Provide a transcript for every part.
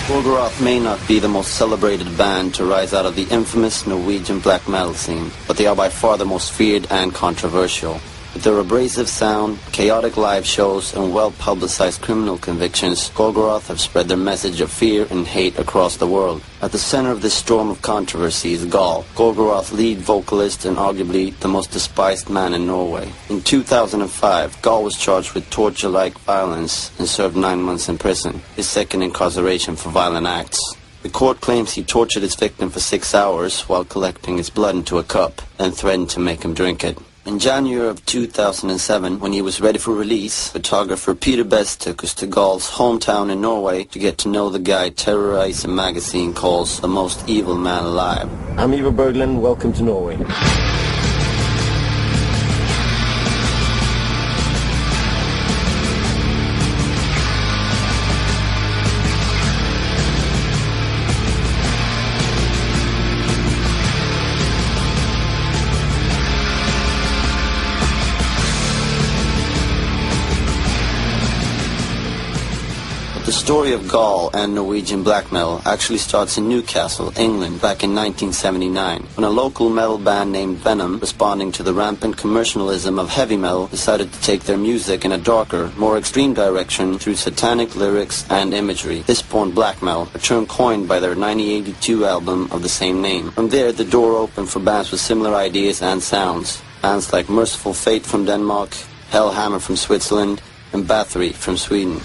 Gorgoroth may not be the most celebrated band to rise out of the infamous Norwegian black metal scene, but they are by far the most feared and controversial. With their abrasive sound, chaotic live shows, and well-publicized criminal convictions, Gorgoroth have spread their message of fear and hate across the world. At the center of this storm of controversy is Gall, Gorgoroth's lead vocalist and arguably the most despised man in Norway. In 2005, Gall was charged with torture-like violence and served 9 months in prison, his second incarceration for violent acts. The court claims he tortured his victim for 6 hours while collecting his blood into a cup and threatened to make him drink it. In January of 2007, when he was ready for release, photographer Peter Best took us to Gall's hometown in Norway to get to know the guy terrorized a magazine calls the most evil man alive. I'm Ivo Berglund, welcome to Norway. The story of Gall and Norwegian black metal actually starts in Newcastle, England, back in 1979, when a local metal band named Venom, responding to the rampant commercialism of heavy metal, decided to take their music in a darker, more extreme direction through satanic lyrics and imagery. This spawned black metal, a term coined by their 1982 album of the same name. From there, the door opened for bands with similar ideas and sounds. Bands like Merciful Fate from Denmark, Hellhammer from Switzerland, and Bathory from Sweden.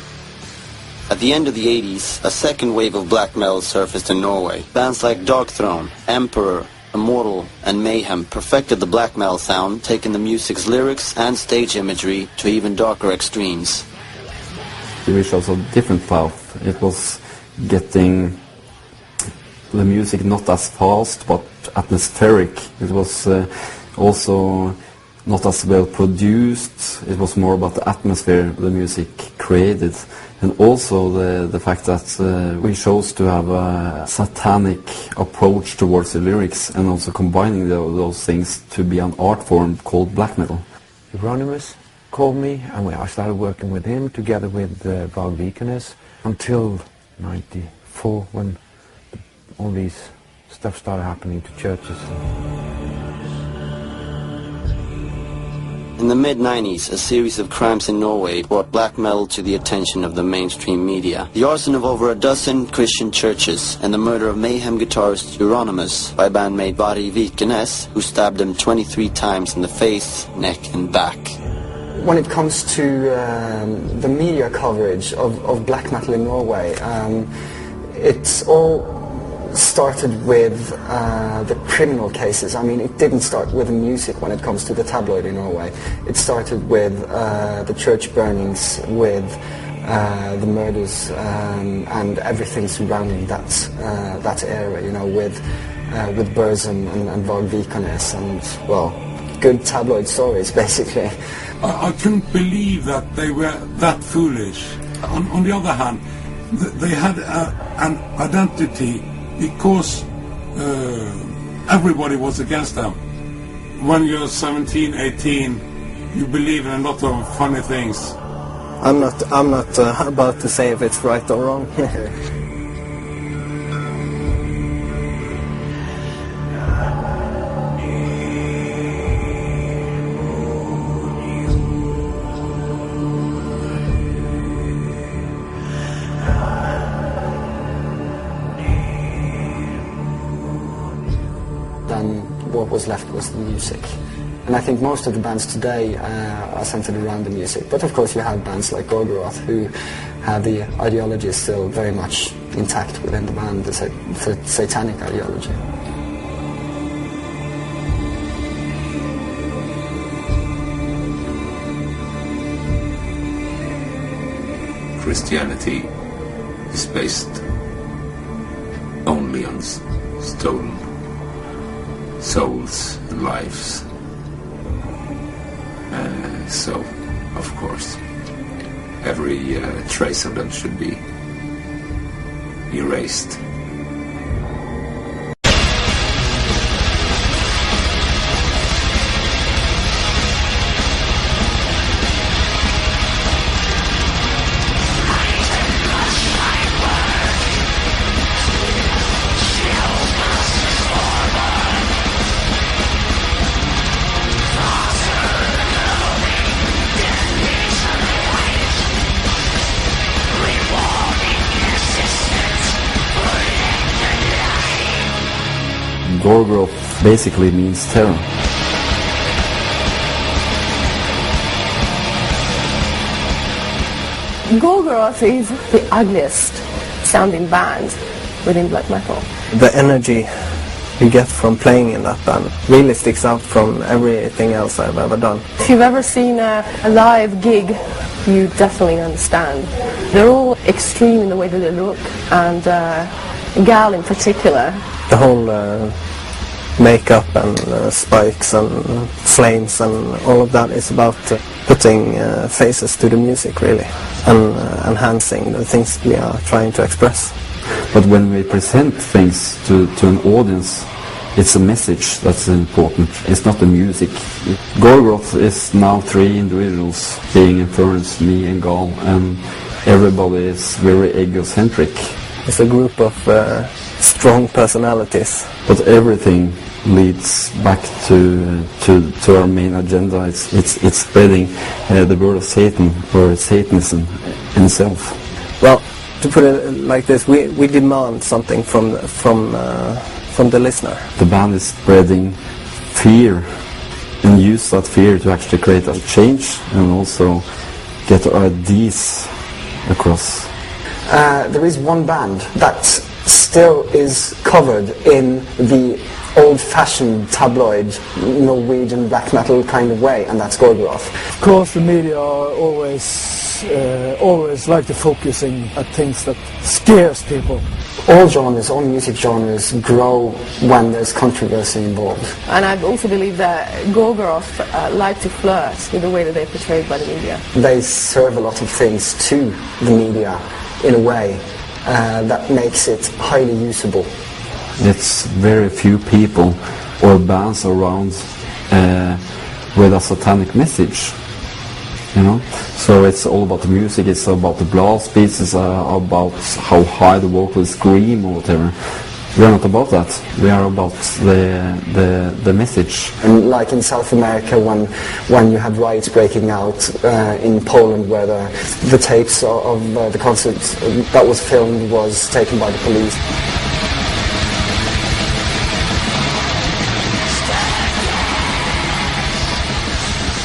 At the end of the 80s, a second wave of black metal surfaced in Norway. Bands like Darkthrone, Emperor, Immortal, and Mayhem perfected the black metal sound, taking the music's lyrics and stage imagery to even darker extremes. We chose a different path. It was getting the music not as fast, but atmospheric. It was also not as well produced. It was more about the atmosphere the music created. And also the fact that we chose to have a satanic approach towards the lyrics and also combining those things to be an art form called black metal. Euronymous called me and I started working with him together with Val Vikanes until 94 when all these stuff started happening to churches. In the mid-90s, a series of crimes in Norway brought black metal to the attention of the mainstream media. The arson of over a dozen Christian churches and the murder of Mayhem guitarist Euronymous by bandmate Vari Vikanes, who stabbed him 23 times in the face, neck and back. When it comes to the media coverage of black metal in Norway, it's all started with the criminal cases. I mean, it didn't start with the music when it comes to the tabloid in Norway. It started with the church burnings, with the murders and everything surrounding that area, you know, with Burzum and Val Vikanes and, well, good tabloid stories, basically. I couldn't believe that they were that foolish. On the other hand, they had an identity because everybody was against them. When you're 17, 18, you believe in a lot of funny things. I'm not about to say if it's right or wrong. What was left was the music. And I think most of the bands today are centered around the music. But of course you have bands like Gorgoroth who have the ideology still very much intact within the band, the satanic ideology. Christianity is based only on stolen souls and lives. So, of course, every trace of them should be erased. Gorgoroth basically means terror. Gorgoroth is the ugliest sounding band within black metal. The energy you get from playing in that band really sticks out from everything else I've ever done. If you've ever seen a live gig, you definitely understand. They're all extreme in the way that they look, and Gal in particular. The whole makeup and spikes and flames and all of that is about putting faces to the music, really, and enhancing the things we are trying to express. But when we present things to an audience, it's a message that's important. It's not the music. Gorgoroth is now 3 individuals, being Infernus, me and Gal, and everybody is very egocentric. It's a group of strong personalities. But everything leads back to our main agenda. It's spreading the word of Satan, or Satanism himself. Well, to put it like this, we demand something from the listener. The band is spreading fear, and use that fear to actually create a change and also get our ideas across. There is one band that still is covered in the old-fashioned tabloid Norwegian black metal kind of way, and that's Gorgoroth. Of course, the media are always like to focusing at things that scares people. All genres, all music genres grow when there's controversy involved. And I also believe that Gorgoroth like to flirt with the way that they're portrayed by the media. They serve a lot of things to the media in a way that makes it highly usable. It's very few people or bands around with a satanic message, you know. So it's all about the music, it's about the blast beats, it's about how high the vocals scream or whatever. We are not about that. We are about the message. And like in South America, when you had riots breaking out in Poland, where the tapes of the concert that was filmed was taken by the police.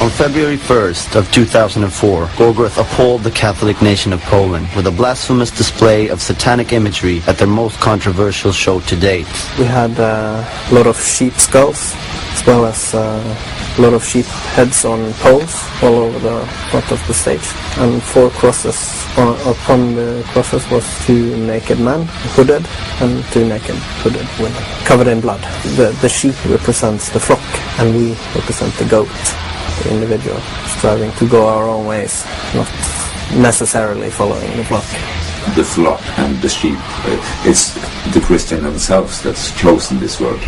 On February 1st of 2004, Gorgoroth appalled the Catholic nation of Poland with a blasphemous display of satanic imagery at their most controversial show to date. We had a lot of sheep skulls, as well as a lot of sheep heads on poles all over the front of the stage. And 4 crosses. Upon the crosses was 2 naked men, hooded, and 2 naked, hooded women, covered in blood. The sheep represents the flock, and we represent the goat. The individual, striving to go our own ways, not necessarily following the flock. The flock and the sheep, it's the Christian themselves that's chosen this word.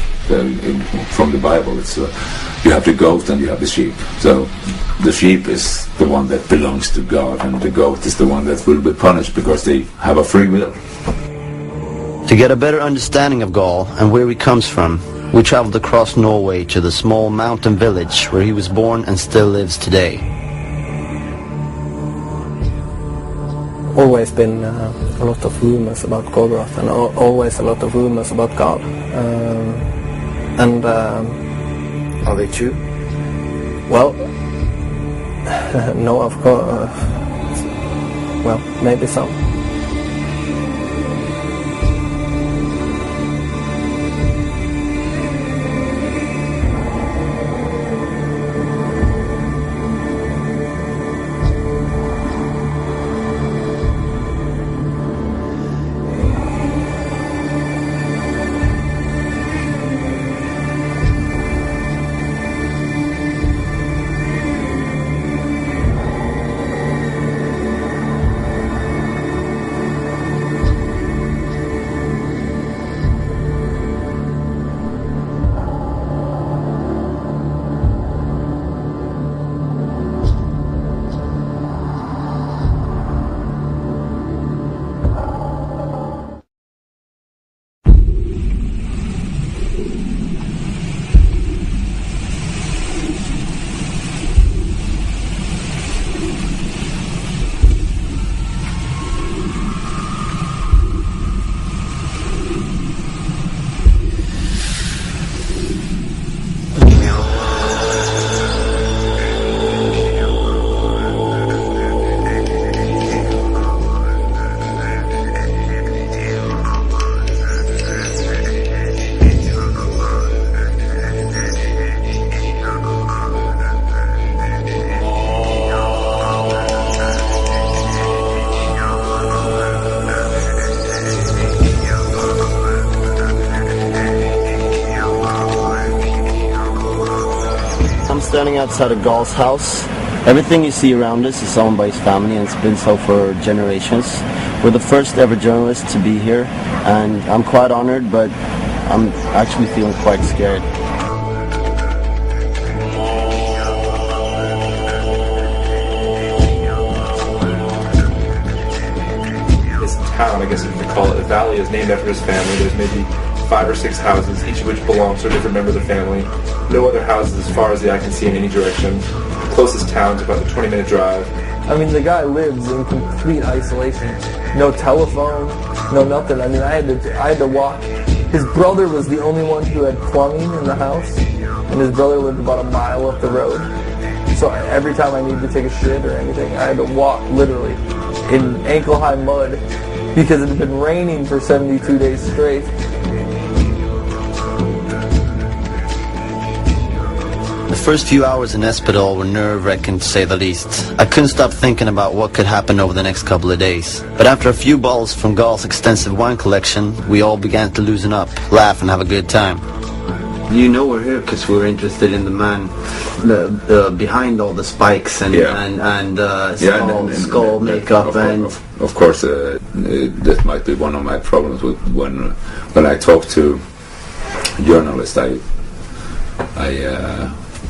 From the Bible, it's you have the goat and you have the sheep. So the sheep is the one that belongs to God, and the goat is the one that will be punished because they have a free will. To get a better understanding of Gal and where he comes from, we traveled across Norway to the small mountain village where he was born and still lives today. Always been a lot of rumors about Gorgoroth, and always a lot of rumors about God. Are they true? Well, no, of course. Well, maybe some. standing outside of Gall's house. Everything you see around us is owned by his family, and it's been so for generations. We're the first ever journalists to be here, and I'm quite honored, but I'm actually feeling quite scared. This town, I guess if you could call it, the valley is named after his family. There's maybe 5 or 6 houses, each of which belongs to a different member of the family. No other houses as far as the eye can see in any direction. The closest town's about a 20-minute drive. I mean, the guy lives in complete isolation. No telephone, no nothing. I mean, I had to walk. His brother was the only one who had plumbing in the house, and his brother lived about a mile up the road. So every time I needed to take a shit or anything, I had to walk literally in ankle-high mud because it had been raining for 72 days straight. The first few hours in Espedal were nerve-wracking, to say the least. I couldn't stop thinking about what could happen over the next couple of days. But after a few bottles from Gall's extensive wine collection, we all began to loosen up, laugh, and have a good time. You know we're here because we're interested in the man behind all the spikes and skull makeup and... Of course, that might be one of my problems with when I talk to journalists. I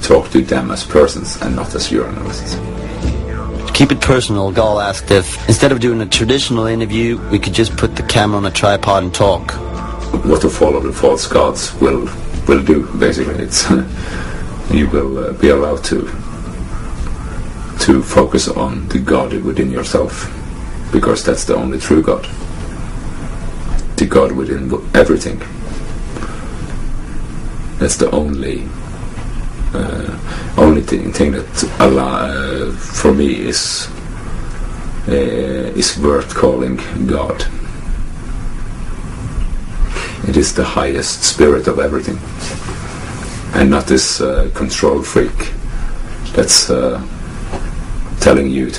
talk to them as persons and not as journalists. To keep it personal, Gall asked if, instead of doing a traditional interview, we could just put the camera on a tripod and talk. What to follow the false gods will do, basically. It's you will be allowed to focus on the God within yourself, because that's the only true God. The God within everything. That's the only thing that for me is worth calling God. It is the highest spirit of everything, and not this control freak that's telling you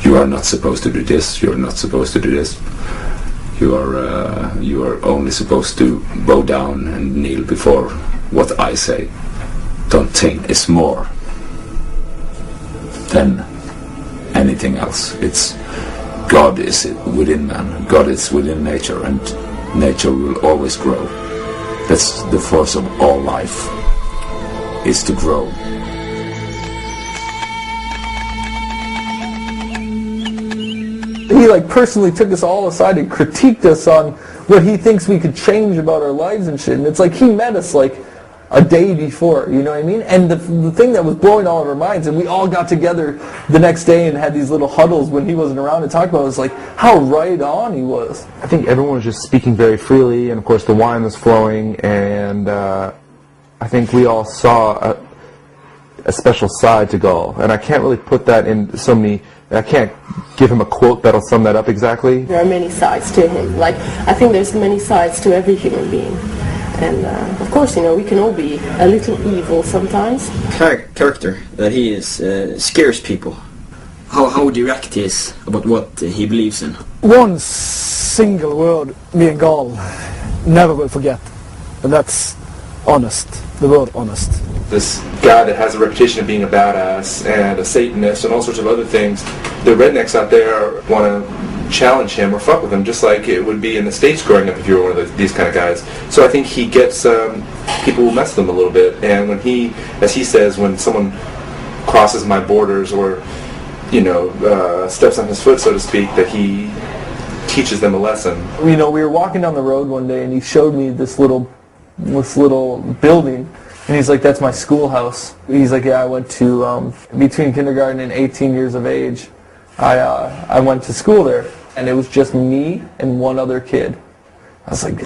you are not supposed to do this, you are not supposed to do this. You are only supposed to bow down and kneel before what I say. Don't think is more than anything else. It's God is within man, God is within nature, and nature will always grow. That's the force of all life, is to grow. He personally took us all aside and critiqued us on what he thinks we could change about our lives and shit. And it's he met us a day before, you know what I mean? And the thing that was blowing all of our minds, and we all got together the next day and had these little huddles when he wasn't around to talk about it, was how right on he was. I think everyone was just speaking very freely, and of course the wine was flowing, and I think we all saw a special side to Gall, and I can't really put that in so many. I can't give him a quote that'll sum that up exactly. There are many sides to him. I think there's many sides to every human being. And of course, we can all be a little evil sometimes. Character that he is scares people. How direct he is about what he believes in. One single word me and Gall never will forget, and that's honest. The word honest. This guy that has a reputation of being a badass and a Satanist and all sorts of other things, the rednecks out there want to challenge him or fuck with him, just like it would be in the States growing up if you were one of these kind of guys. So I think he gets people will mess with him a little bit, and when as he says, when someone crosses my borders or steps on his foot, so to speak, that he teaches them a lesson. We were walking down the road one day, and he showed me this little building, and he's like, "That's my schoolhouse." He's like, "Yeah, I went to between kindergarten and 18 years of age. I went to school there, and it was just me and one other kid." I was like,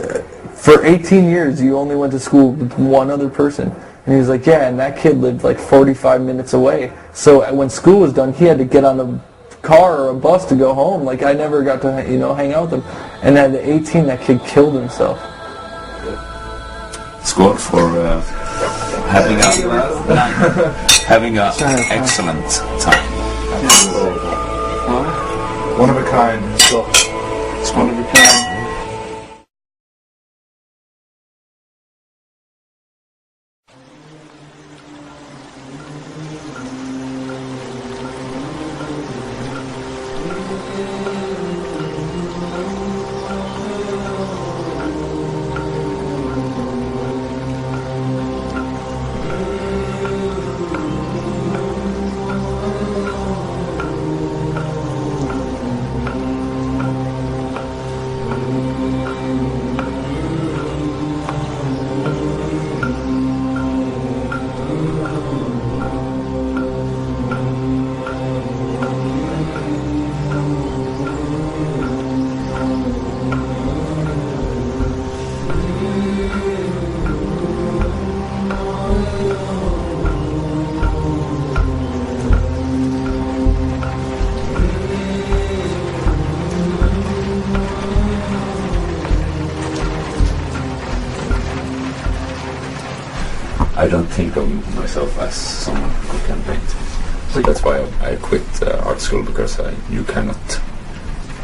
"For 18 years, you only went to school with one other person?" And he was like, "Yeah, and that kid lived 45 minutes away. So when school was done, he had to get on a car or a bus to go home. I never got to hang out with him." And at 18, that kid killed himself. Skål for having an excellent time. One of a kind. It's one of a kind. I don't think of myself as someone who can paint. So that's why I quit art school, because you cannot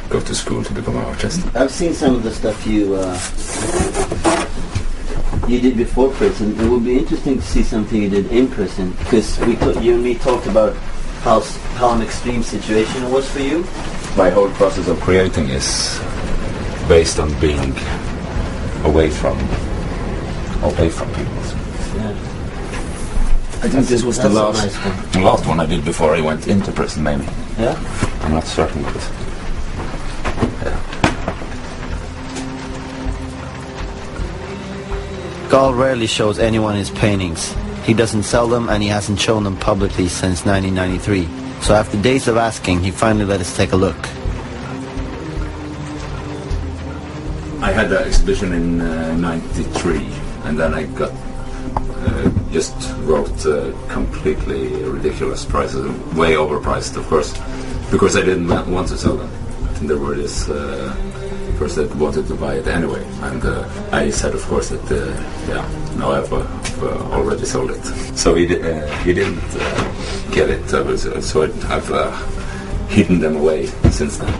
go to school to become an artist. I've seen some of the stuff you did before prison. It would be interesting to see something you did in prison, because you and me talked about how an extreme situation it was for you. My whole process of creating is based on being away from people. Yeah. I think this was the last one I did before I went into prison, maybe. Yeah? I'm not certain, but yeah. Gall rarely shows anyone his paintings. He doesn't sell them, and he hasn't shown them publicly since 1993. So after days of asking, he finally let us take a look. I had an exhibition in '93, and then I got just wrote completely ridiculous prices, way overpriced, of course, because I didn't want to sell them. And there were this person that wanted to buy it anyway, and I said, of course, that no, I've already sold it. So he didn't get it, so I've hidden them away since then.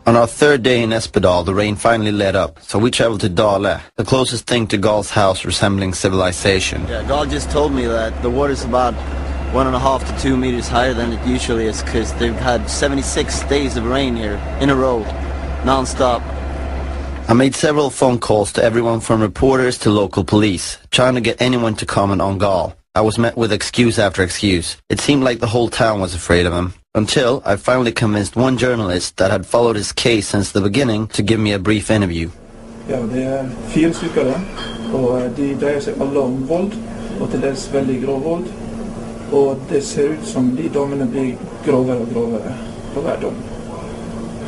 On our third day in Espedal, the rain finally let up, so we traveled to Dale, the closest thing to Gall's house resembling civilization. Yeah, Gall just told me that the water's about 1.5 to 2 meters higher than it usually is, because they've had 76 days of rain here in a row, non-stop. I made several phone calls to everyone from reporters to local police, trying to get anyone to comment on Gall. I was met with excuse after excuse. It seemed like the whole town was afraid of him. Until I finally convinced one journalist that had followed his case since the beginning to give me a brief interview. Ja, det 4 stykker det, og de dreier seg alle om vold, og til dels veldig grov vold. Og det ser ut som de dommene blir grovere og grovere for hver dom.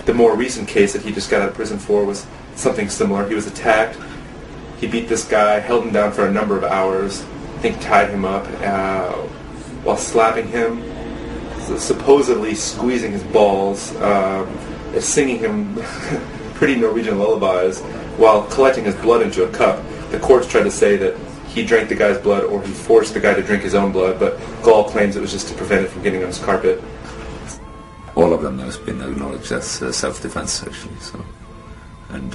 The more recent case that he just got out of prison for was something similar. He was attacked, he beat this guy, held him down for a number of hours, I think tied him up while slapping him, supposedly squeezing his balls, singing him pretty Norwegian lullabies while collecting his blood into a cup. The courts tried to say that he drank the guy's blood or he forced the guy to drink his own blood, but Gall claims it was just to prevent it from getting on his carpet. All of them has been acknowledged as self-defense, actually. So, and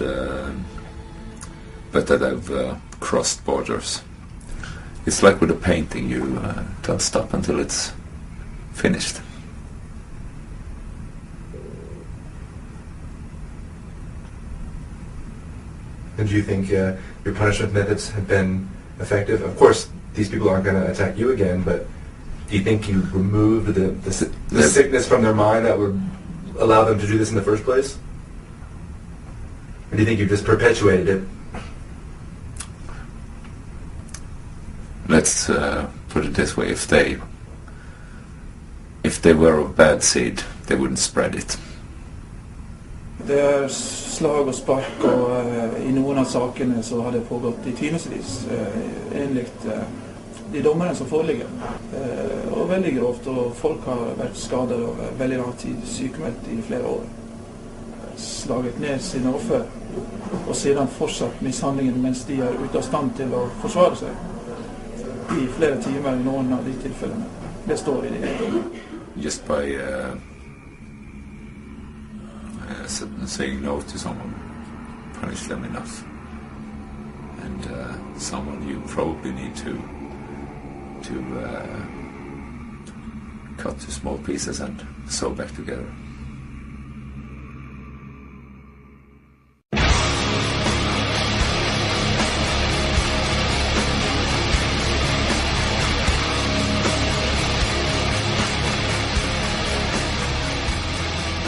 but that I've crossed borders. It's like with a painting, you don't stop until it's finished. And do you think your punishment methods have been effective? Of course, these people aren't going to attack you again, but do you think you removed the sickness from their mind that would allow them to do this in the first place? Or do you think you just perpetuated it? Let's put it this way: if they were of bad seed, they wouldn't spread it. Det slag og spark, og i noen av sakene så har det pågått i timevis, enligt de dommerne som foreligger. Og veldig grovt, og folk har vært skadet over veldig lang tid, sykemeldt i flere år. Slaget ned sine offer, og siden fortsatt mishandlingen mens de er ute av stand til å forsvare seg. I flere timer i noen av de tilfellene. Det står i det. Just by saying no to someone, punish them enough, and someone you probably need to cut to small pieces and sew back together.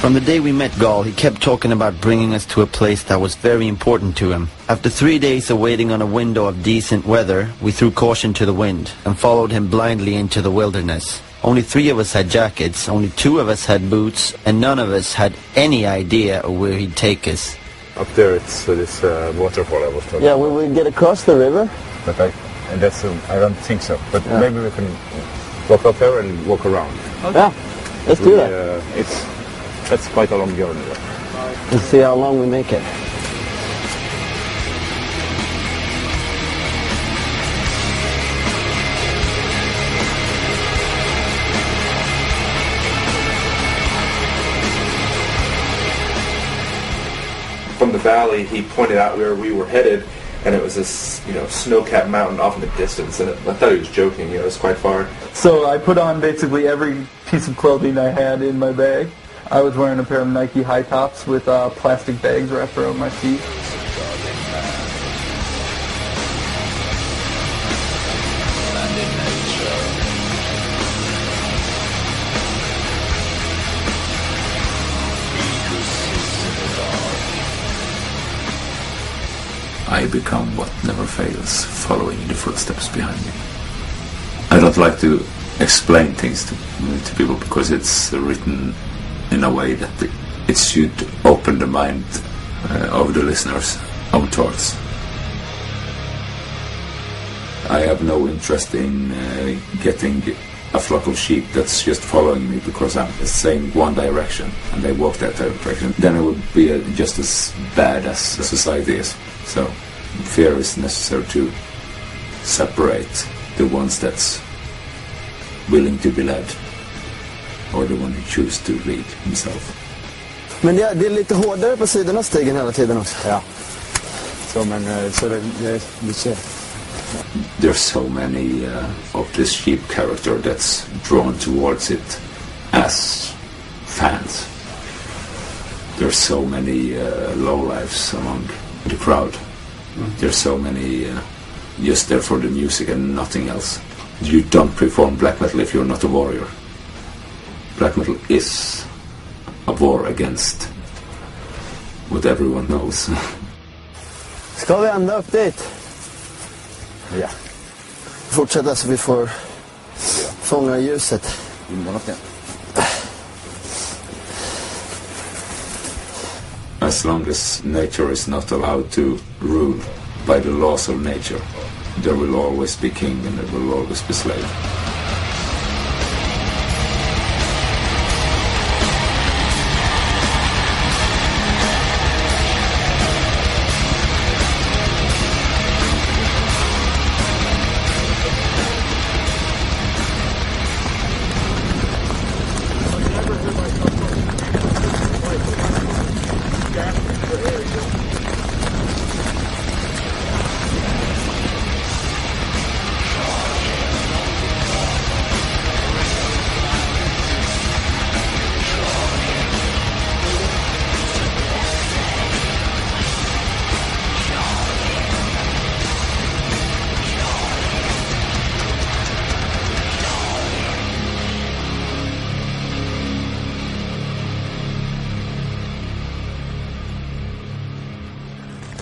From the day we met Gall, he kept talking about bringing us to a place that was very important to him. After 3 days of waiting on a window of decent weather, we threw caution to the wind and followed him blindly into the wilderness. Only 3 of us had jackets, only 2 of us had boots, and none of us had any idea of where he'd take us. Up there it's this waterfall I was talking about. Yeah, will we get across the river? But I don't think so. But maybe we can walk up there and walk around. Okay. Yeah, let's do that. That's quite a long journey. Let's see how long we make it. From the valley, he pointed out where we were headed, and it was this, snow-capped mountain off in the distance. And I thought he was joking. It was quite far. So I put on basically every piece of clothing I had in my bag. I was wearing a pair of Nike high tops with plastic bags wrapped around my feet. I become what never fails, following in the footsteps behind me. I don't like to explain things to people because it's written in a way that it should open the mind of the listeners' own thoughts. I have no interest in getting a flock of sheep that's just following me because I'm saying one direction and they walk that direction. Then it would be just as bad as society is. So fear is necessary to separate the ones that's willing to be led or the one who chooses to lead himself. Men det är lite hårdare på sidorna stigen hela tiden också. Ja. Så men så det vi ser. There's so many of this sheep character that's drawn towards it as fans. There's so many lowlifes among the crowd. There's so many just there for the music and nothing else. You don't perform black metal if you're not a warrior. Black metal is a war against what everyone knows. Ska vi ända upp dit? Ja. Fortsätta så vi får fånga ljuset. As long as nature is not allowed to rule by the laws of nature, there will always be king and there will always be slave.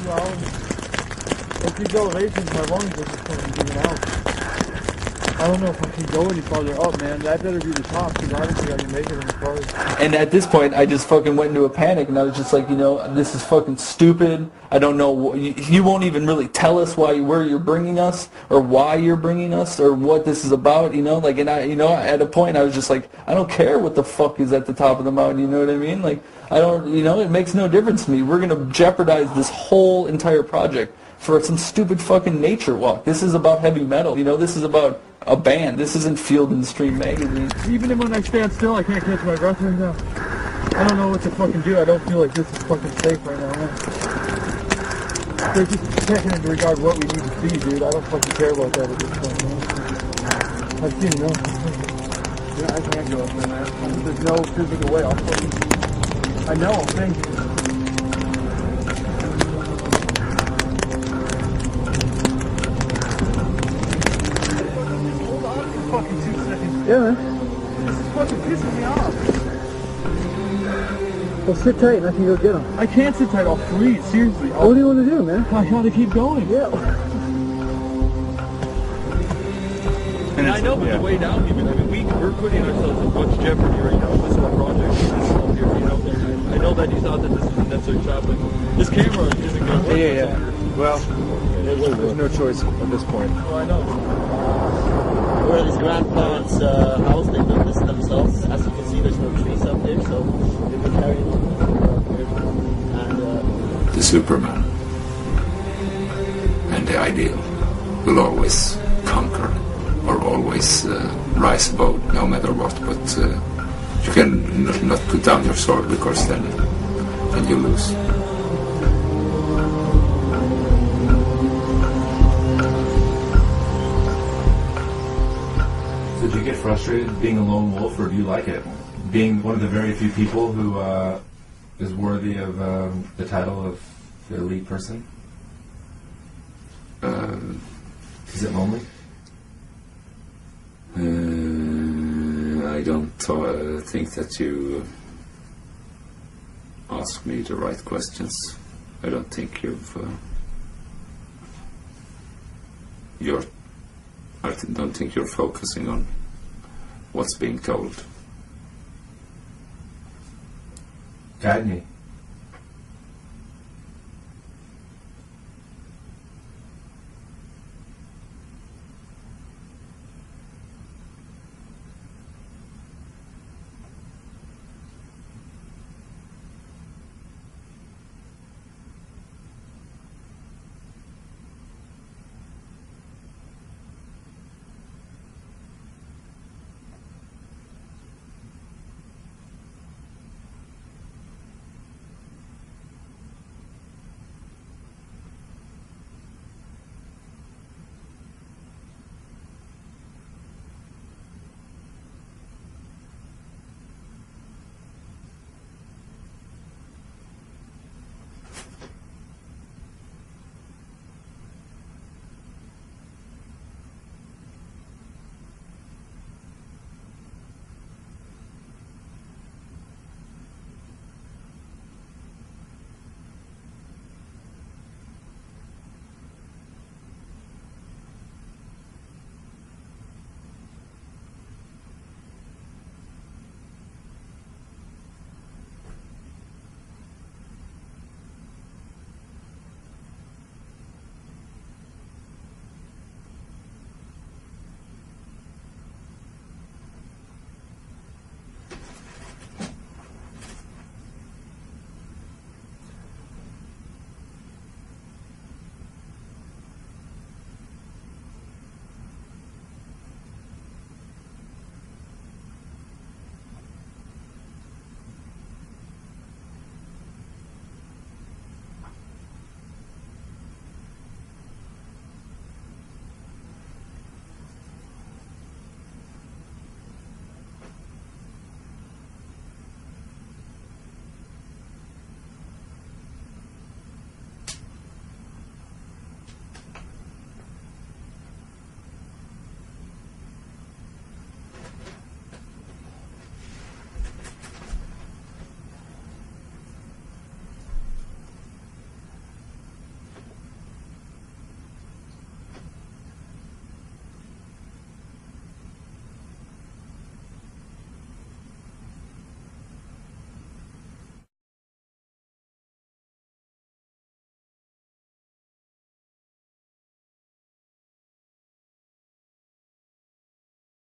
Well, if you go racing, my lungs are just fucking giving out. I don't know if I can go any farther up, man. That better be the top, because I don't think I can make it in the car. And at this point, I just fucking went into a panic, and I was just like, this is fucking stupid. I don't know. You won't even really tell us where you're bringing us, or why you're bringing us, or what this is about, And at a point, I was just like, I don't care what the fuck is at the top of the mountain. You know what I mean? Like, I don't. It makes no difference to me. We're gonna jeopardize this whole entire project for some stupid fucking nature walk. This is about heavy metal. This is about a band. This isn't Field and Stream magazine. Even when I stand still, I can't catch my breath right now. I don't know what to fucking do. I don't feel like this is fucking safe right now, man. They're just taking into regard what we need to see, dude. I don't fucking care about that at this point, man. I've seen enough. Yeah, I can't go up there, man. There's no physical way. I'll fucking... I know, thank you. Fucking 2 seconds. Yeah, man. This is fucking pissing me off. Well, sit tight and I can go get them. I can't sit tight. I'll freeze. Seriously. What do you want to do, man? I gotta keep going. Yeah. And I know, but the way down, even we're putting ourselves in much jeopardy right now. This whole project. I know that you thought that this was a necessary shot, but this camera isn't going to. Yeah. Well, there's no choice at this point. Oh, I know. Where these grandparents' house, they built this themselves. As you can see, there's no trees up there, so they've been carrying on. Superman. And the ideal will always conquer or always rise above, no matter what. But you can not put down your sword, because then you lose. So did you get frustrated being a lone wolf, or do you like it? Being one of the very few people who is worthy of the title of the elite person? Is it lonely? I don't think that you ask me the right questions. I don't think don't think you're focusing on what's being told. Guide me.